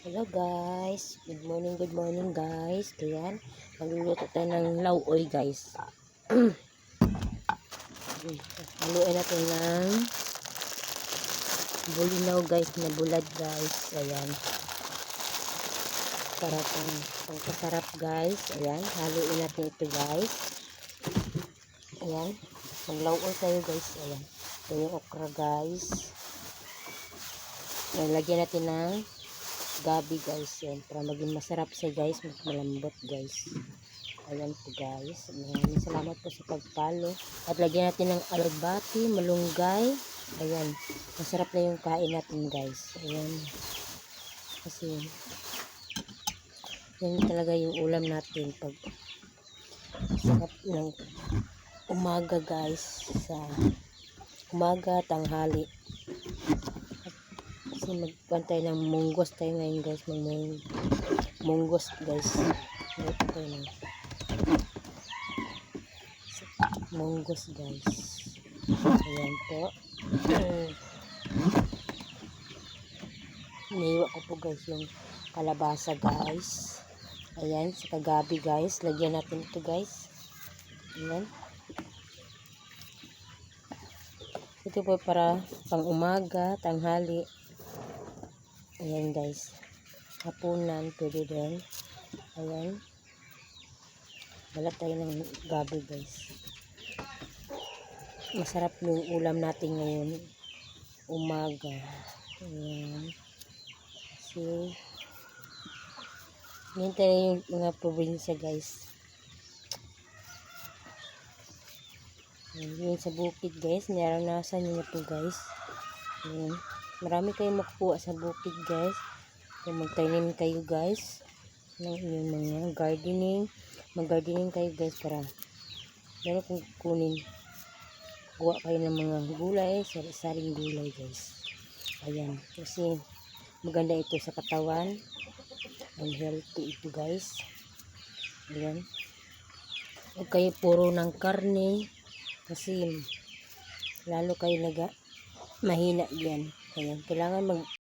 Hello guys, good morning guys. Ayan, magluluto tayo ng lauoy guys. Haluin natin ng bulinaw guys, na bulad guys. Ayan, para pangkasarap guys. Ayan, haluin natin ito guys. Ayan, maglauoy tayo guys. Ayan, ito yung okra guys. Lagyan natin ng gabi guys, yan, para maging masarap siya guys, malambot guys. Ayan po guys, maraming salamat po sa pagpalo. At lagyan natin ng alubati, malunggay. Ayan, masarap na yung kain natin guys. Ayan, kasi yan talaga yung ulam natin pag sarap ng umaga guys, sa umaga, tanghali. Kasi magpantay ng munggos tayo ngayon guys, munggos guys. Ito tayo ng munggos guys. Ayan po. Iniiwa ko po guys yung kalabasa guys. Ayan, sa kagabi guys. Lagyan natin ito guys. Ayan. Ito po para pang umaga, tanghali. Ayan guys, hapunan pwede din. Ayan, balat tayo ng gabi guys. Masarap yung ulam natin ngayon umaga. Ayan, kasi ganyan tayo yung mga probinsya guys. Ayan, sa bukid guys, naranasan nyo na po guys. Ayan, marami kayong makukuha sa bukid guys kung magtanim kayo guys ng inyong mga gardening. Mag-gardening kayo guys para meron kung kunin, kuha kayo ng mga gulay, sari-saring gulay guys. Ayan, kasi maganda ito sa katawan and healthy ito guys. Ayan, huwag kayo puro ng karne kasi lalo kayo mahina yan. Ayan, kailangan